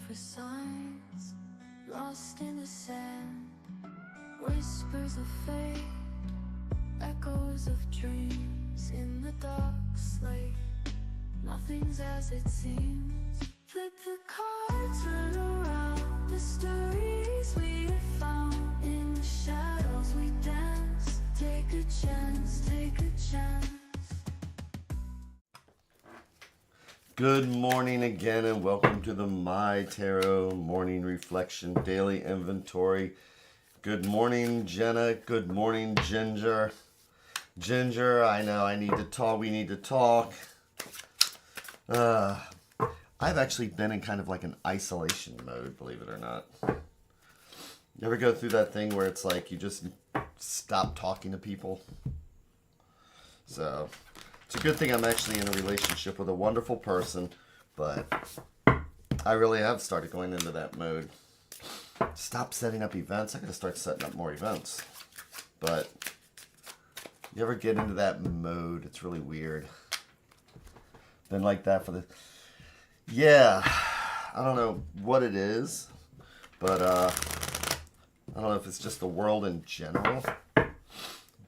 for signs, lost in the sand, whispers of fate, echoes of dreams in the dark slate. Nothing's as it seems. Flip the cards, turn around. Mysteries we have found. In the shadows we dance. Take a chance, take a chance. Good morning again, and welcome to the MyTarot Morning Reflection Daily Inventory. Good morning, Jenna. Good morning, Ginger. Ginger, I know I need to talk. We need to talk. I've actually been in kind of like an isolation mode, believe it or not. You ever go through that thing where it's like you just stop talking to people? So it's a good thing I'm actually in a relationship with a wonderful person, but I really have started going into that mode. Stop setting up events. I gotta start setting up more events. But you ever get into that mode? It's really weird. Been like that for the... Yeah, I don't know what it is, but I don't know if it's just the world in general,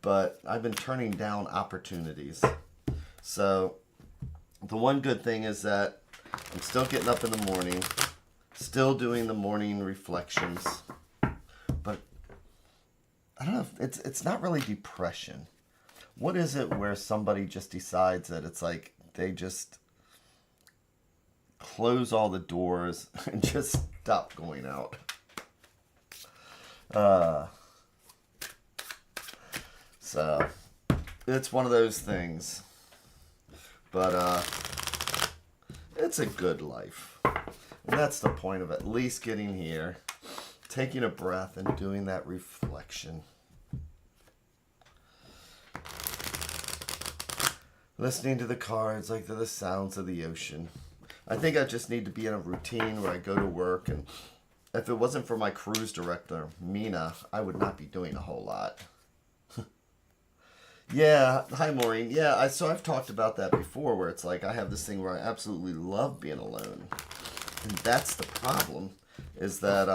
but I've been turning down opportunities. So the one good thing is that I'm still getting up in the morning, still doing the morning reflections, but I don't know if it's not really depression. What is it where somebody just decides that it's like they just close all the doors and just stop going out? So it's one of those things, but it's a good life, and that's the point of at least getting here, taking a breath and doing that reflection, listening to the cards like they're the sounds of the ocean. I think I just need to be in a routine where I go to work, and if it wasn't for my cruise director, Mina, I would not be doing a whole lot. Yeah, hi Maureen. Yeah, so I've talked about that before, where it's like I have this thing where I absolutely love being alone. And that's the problem, is that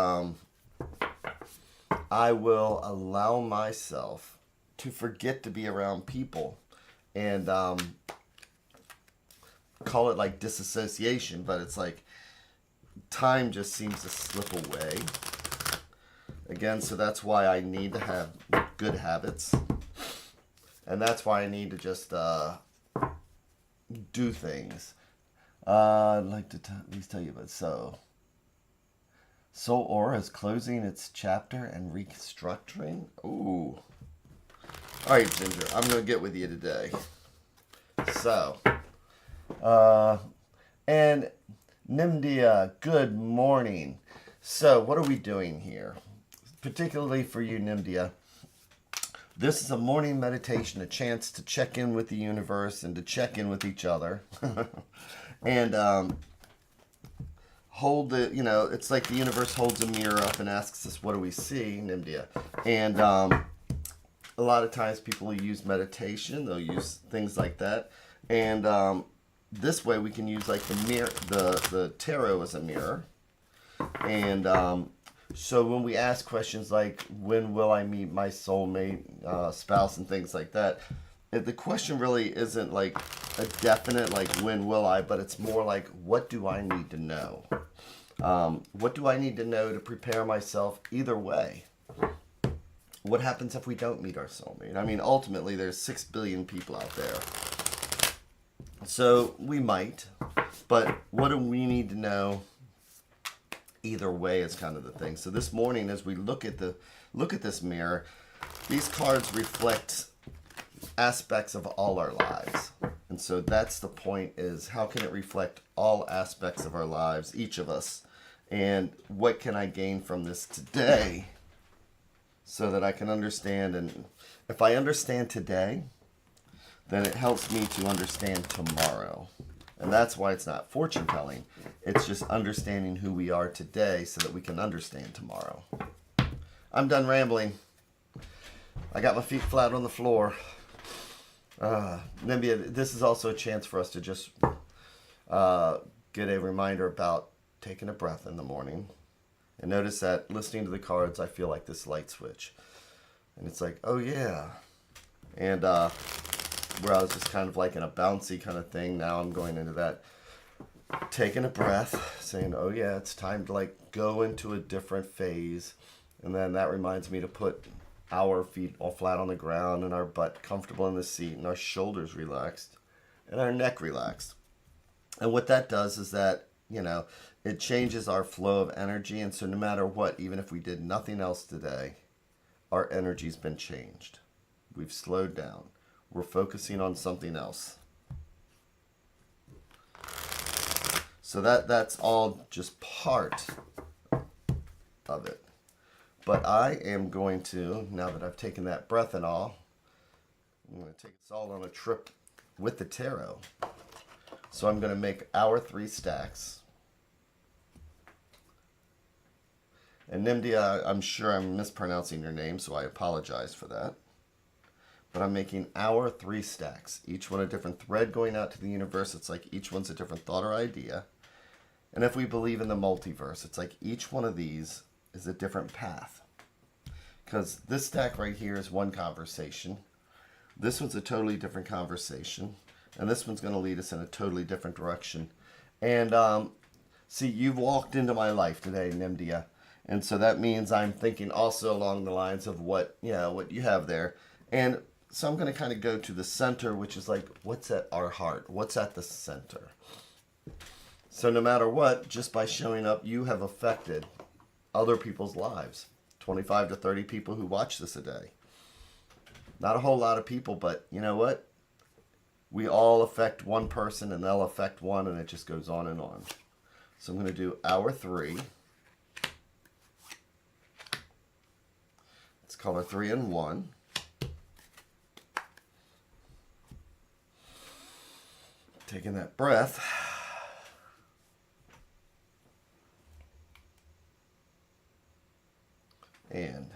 I will allow myself to forget to be around people and call it like disassociation, but it's like time just seems to slip away again. So that's why I need to have good habits, and that's why I need to just do things. I'd like to at least tell you about Soul Aura is closing its chapter and restructuring. Ooh. All right, Ginger, I'm gonna get with you today. So and Nimdia, good morning. So what are we doing here? Particularly for you, Nimdia, this is a morning meditation, a chance to check in with the universe and to check in with each other. And hold the, it's like the universe holds a mirror up and asks us, what do we see, Nimdia? And a lot of times people will use meditation, they'll use things like that. And this way we can use like the mirror, the tarot as a mirror. And so when we ask questions like, when will I meet my soulmate, spouse, and things like that, the question really isn't like a definite, like, when will I, but it's more like, what do I need to know? What do I need to know to prepare myself either way? What happens if we don't meet our soulmate? I mean, ultimately, there's 6 billion people out there. So we might, but what do we need to know either way is kind of the thing. So this morning, as we look at this mirror, these cards reflect aspects of all our lives. And so that's the point, is how can it reflect all aspects of our lives, each of us, and what can I gain from this today so that I can understand. And if I understand today, then it helps me to understand tomorrow. And that's why it's not fortune telling. It's just understanding who we are today so that we can understand tomorrow. I'm done rambling. I got my feet flat on the floor. Nimbia, this is also a chance for us to just get a reminder about taking a breath in the morning. And notice that listening to the cards, I feel like this light switch. And it's like, oh yeah. And where I was just kind of like in a bouncy kind of thing, now I'm going into that, taking a breath, saying, oh yeah, it's time to like go into a different phase. And then that reminds me to put our feet all flat on the ground and our butt comfortable in the seat and our shoulders relaxed and our neck relaxed. And what that does is that, you know, it changes our flow of energy. And so no matter what, even if we did nothing else today, our energy's been changed. We've slowed down. We're focusing on something else. So that's all just part of it. But I am going to, now that I've taken that breath and all, I'm going to take us all on a trip with the tarot. So I'm going to make our 3 stacks. And Nimdia, I'm sure I'm mispronouncing your name, so I apologize for that. But I'm making our 3 stacks, each one a different thread going out to the universe. It's like each one's a different thought or idea. And if we believe in the multiverse, it's like each one of these is a different path. Because this stack right here is one conversation. This one's a totally different conversation. And this one's going to lead us in a totally different direction. And see, you've walked into my life today, Nimdia. And so that means I'm thinking also along the lines of what you have there. And so I'm going to kind of go to the center, which is like, what's at our heart? What's at the center? So no matter what, just by showing up, you have affected other people's lives. 25 to 30 people who watch this a day. Not a whole lot of people, but you know what? We all affect one person and they'll affect one, and it just goes on and on. So I'm going to do our 3. It's color 3 and 1. Taking that breath. And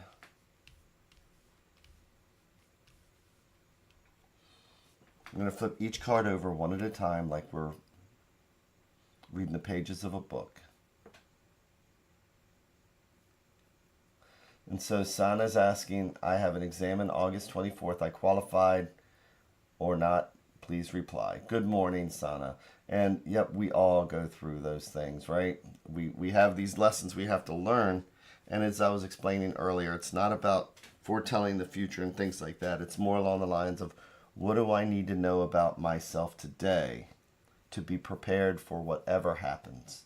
I'm going to flip each card over one at a time like we're reading the pages of a book. And so Sana's asking, I have an exam on August 24th. I qualified or not? Please reply. Good morning, Sana. And yep, we all go through those things, right? We have these lessons we have to learn. And as I was explaining earlier, it's not about foretelling the future and things like that. It's more along the lines of, what do I need to know about myself today to be prepared for whatever happens?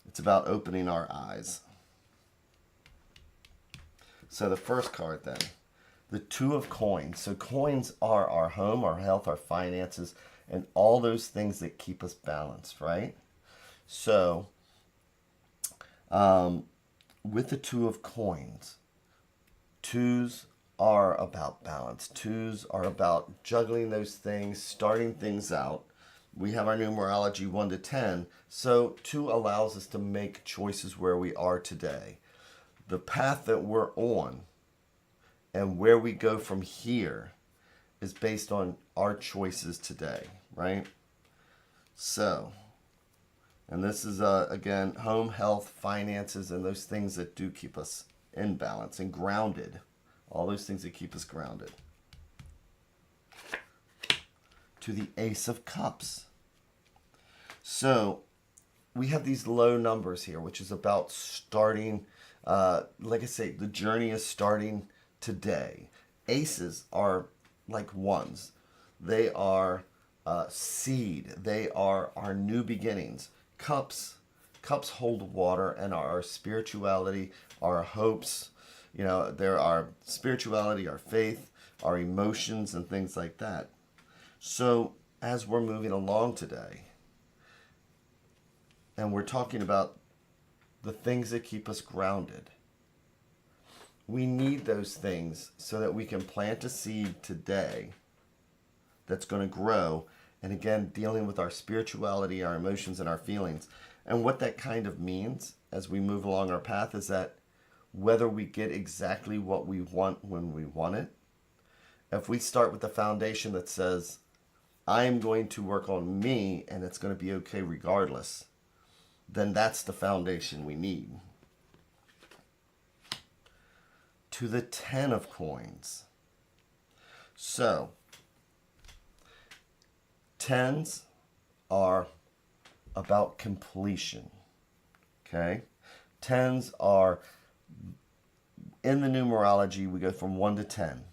It's about opening our eyes. So the first card then, the 2 of coins. So coins are our home, our health, our finances, and all those things that keep us balanced, right? So, with the 2 of coins, 2s are about balance. 2s are about juggling those things, starting things out. We have our numerology 1 to 10. So 2 allows us to make choices where we are today. The path that we're on and where we go from here is based on our choices today, right? So, and this is, again, home, health, finances, and those things that do keep us in balance and grounded. All those things that keep us grounded. To the Ace of Cups. So, we have these low numbers here, which is about starting, like I say, the journey is starting today. Aces are like 1s. They are seed. They are our new beginnings. Cups hold water and our spirituality, our hopes. You know, there are spirituality, our faith, our emotions, and things like that. So as we're moving along today, and we're talking about the things that keep us grounded, we need those things so that we can plant a seed today that's going to grow. And again, dealing with our spirituality, our emotions, and our feelings. And what that kind of means as we move along our path is that whether we get exactly what we want when we want it, if we start with the foundation that says, I'm going to work on me and it's going to be okay regardless, then that's the foundation we need. To the 10 of coins. So, 10s are about completion. Okay? 10s are, in the numerology, we go from 1 to 10.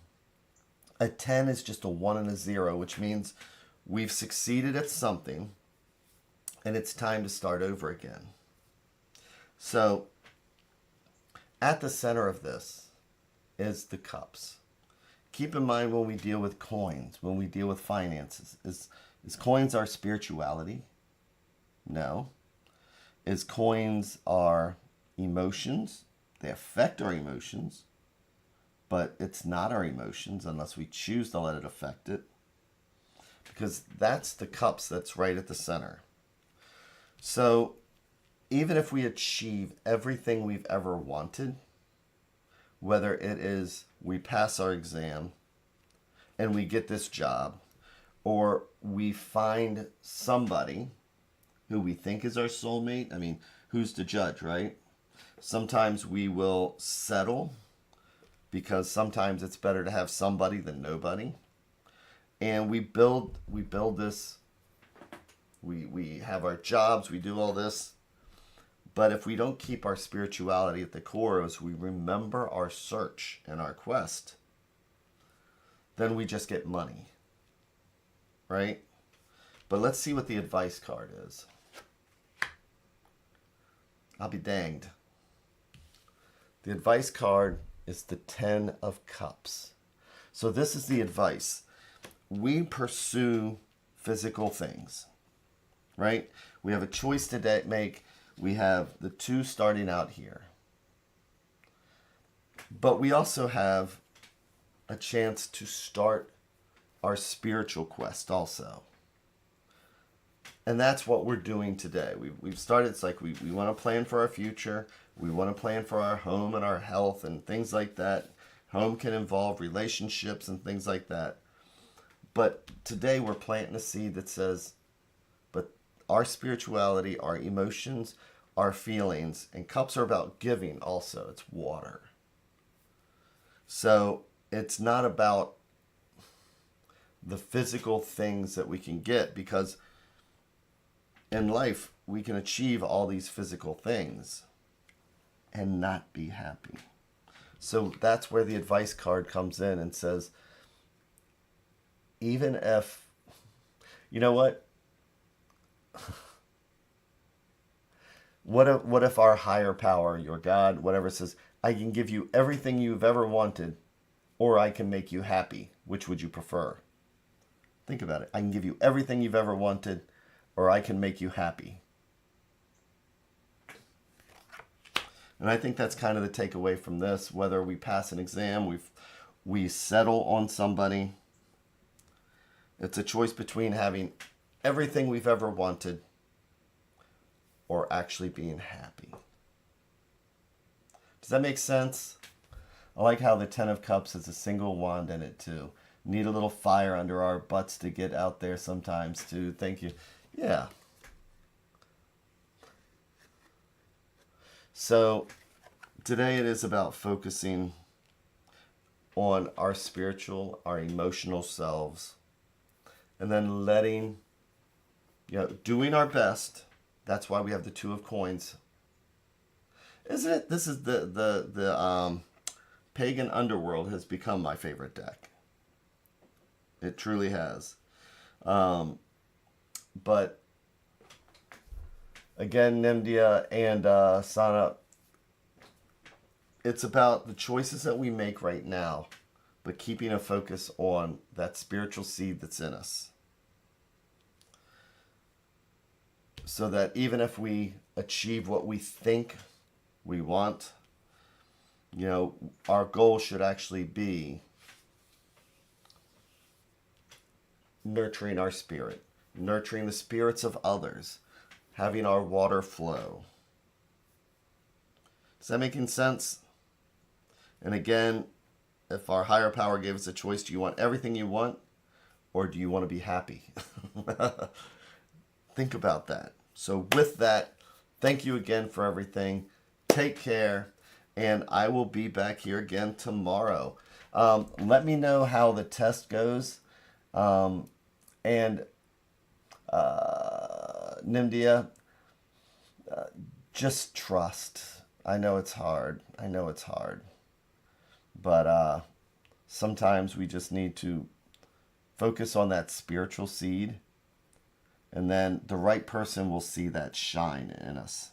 A 10 is just a 1 and a 0, which means we've succeeded at something and it's time to start over again. So, at the center of this is the cups. Keep in mind when we deal with coins, when we deal with finances, is coins our spirituality? No. Is coins our emotions? They affect our emotions, but it's not our emotions unless we choose to let it affect it. Because that's the cups that's right at the center. So even if we achieve everything we've ever wanted, whether it is we pass our exam and we get this job, or we find somebody who we think is our soulmate. I mean, who's to judge, right? Sometimes we will settle because sometimes it's better to have somebody than nobody. And we build this, we have our jobs, we do all this. But if we don't keep our spirituality at the core, as we remember our search and our quest, then we just get money, right? But let's see what the advice card is. I'll be danged. The advice card is the 10 of Cups. So this is the advice. We pursue physical things, right? We have a choice to make. We have the 2 starting out here. But we also have a chance to start our spiritual quest also. And that's what we're doing today. We've started, it's like we want to plan for our future. We want to plan for our home and our health and things like that. Home can involve relationships and things like that. But today we're planting a seed that says, but our spirituality, our emotions, our feelings, and cups are about giving also. It's water. So it's not about the physical things that we can get, because in life we can achieve all these physical things and not be happy. So that's where the advice card comes in and says, even if, you know what? What if our higher power, your God, whatever, says, I can give you everything you've ever wanted, or I can make you happy. Which would you prefer? Think about it. I can give you everything you've ever wanted, or I can make you happy. And I think that's kind of the takeaway from this. Whether we pass an exam, we settle on somebody. It's a choice between having everything we've ever wanted or actually being happy. Does that make sense? I like how the 10 of Cups has a single wand in it too. Need a little fire under our butts to get out there sometimes too. Thank you. Yeah. So today it is about focusing on our spiritual, our emotional selves, and then letting, doing our best. That's why we have the 2 of Coins. Isn't it? This is the Pagan Underworld has become my favorite deck. It truly has. But again, Nimdia and Sana, it's about the choices that we make right now, but keeping a focus on that spiritual seed that's in us. So that even if we achieve what we think we want, our goal should actually be nurturing our spirit, nurturing the spirits of others, having our water flow. Is that making sense? And again, if our higher power gave us a choice, do you want everything you want, or do you want to be happy? Think about that. So with that, Thank you again for everything. Take care, and I will be back here again tomorrow. Let me know how the test goes. And Nimdia, just trust. I know it's hard. But sometimes we just need to focus on that spiritual seed, and then the right person will see that shine in us.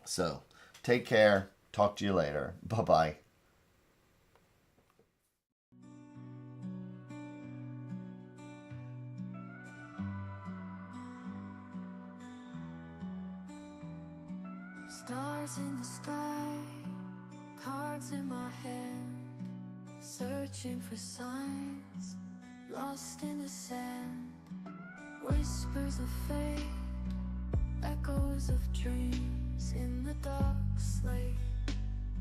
So, take care. Talk to you later. Bye-bye. Stars in the sky, cards in my hand, searching for signs, lost in the sand. Whispers of fate, echoes of dreams in the dark slate.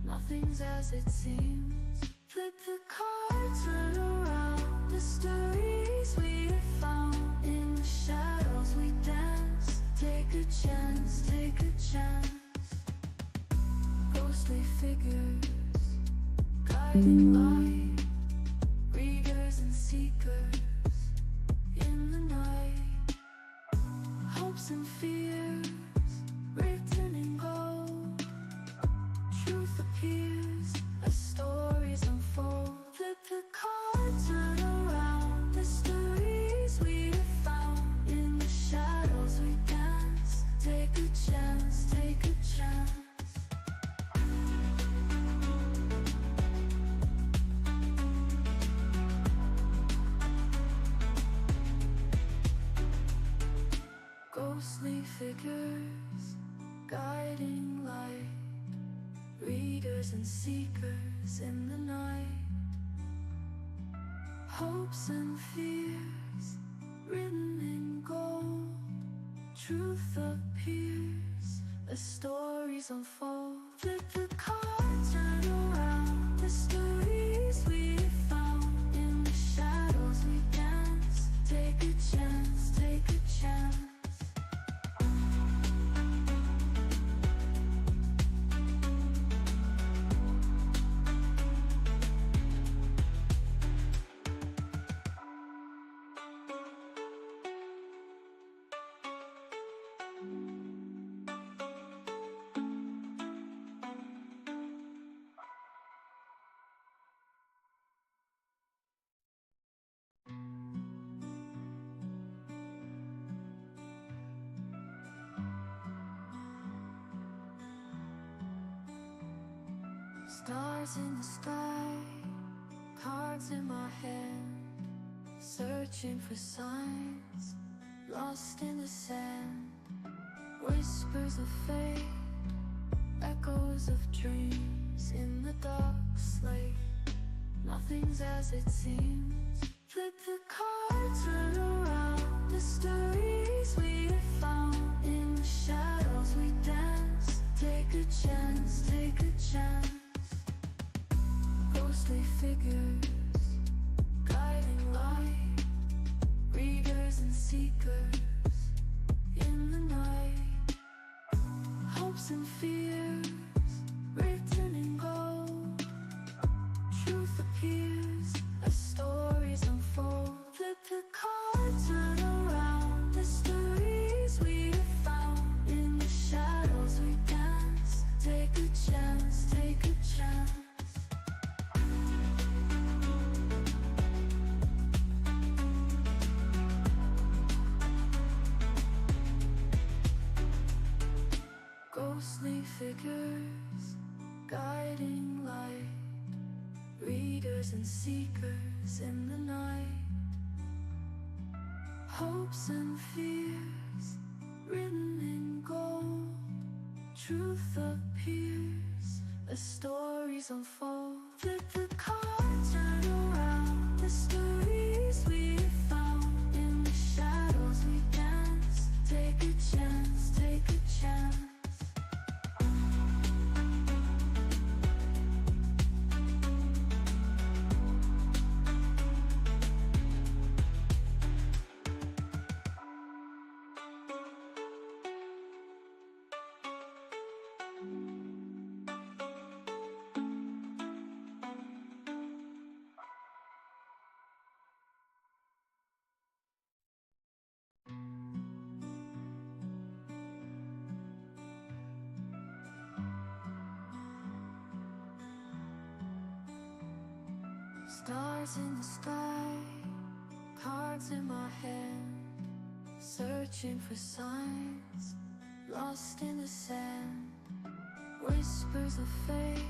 Nothing's as it seems. Flip the cards, turn around. Mysteries we have found. In the shadows we dance. Take a chance, take a chance. Ghostly figures, guiding light. Readers and seekers in the night. Hopes and fears written in gold. Truth appears as stories unfold. Flip the cards, turn around. Mysteries we have found. In the shadows we dance. Take a chance, take a chance. Ghostly figures, guiding light. Readers and seekers in the night. Hopes and fears written in gold. Truth appears as stories unfold. Flip the cards, turn around. Mysteries we have found. In the shadows we dance. Take a chance, take a chance. Stars in the sky, cards in my hand, searching for signs, lost in the sand. Whispers of fate, echoes of dreams in the dark slate. Nothing's as it seems. Flip the cards, turn around. Mysteries we have found. In the shadows we dance. Take a chance, take a chance. Ghostly figures, guiding light. Readers and seekers in the night. Hopes and fears written in gold. Truth appears as stories unfold. Flip the cards, turn around. Mysteries we have found. In the shadows we dance. Take a chance, take a chance. Ghostly figures, guiding light. Readers and seekers in the night. Hopes and fears written in gold. Truth appears as stories unfold. Flip the cards, turn around. Mysteries we have found. In the shadows we dance. Take a chance, take a chance. Stars in the sky, cards in my hand, searching for signs, lost in the sand. Whispers of fate,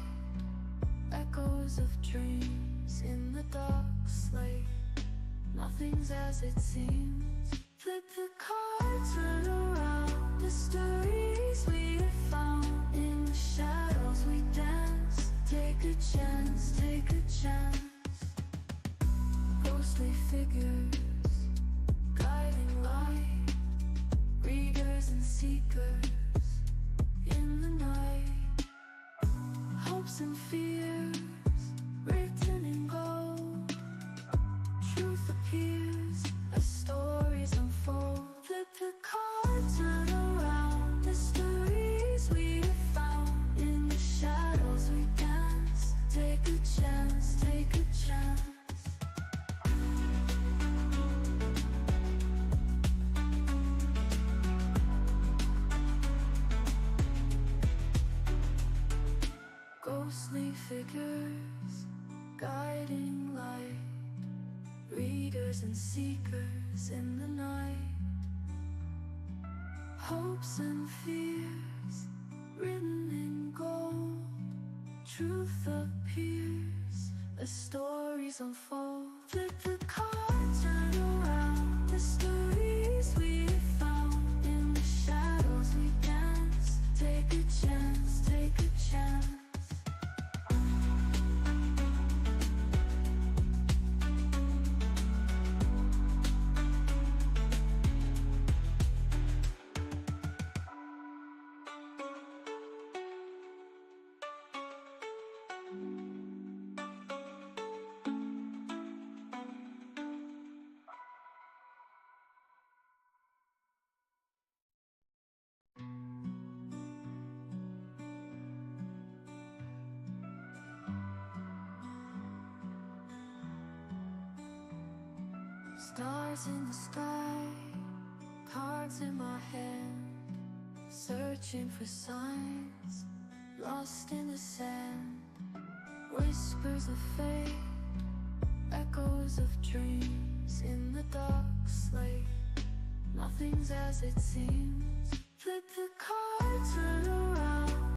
echoes of dreams in the dark slate. Nothing's as it seems. Flip the cards, turn around. Mysteries we have found. In the shadows we dance. Take a chance, take a chance. Ghostly figures, guiding light. Readers and seekers in the night. Hopes and fears, written in gold. Truth appears as stories unfold. Flip the cards, turn around. Mysteries we have found. In the shadows we dance. Take a chance, take a chance. Ghostly figures, guiding light. Readers and seekers in the night. Hopes and fears, written in gold. Truth appears as stories unfold. Flip the cards, turn around. Mysteries we have found. In the shadows we dance. Take a chance, take a chance. Stars in the sky, cards in my hand, searching for signs, lost in the sand. Whispers of fate, echoes of dreams in the dark slate. Nothing's as it seems. Flip the cards.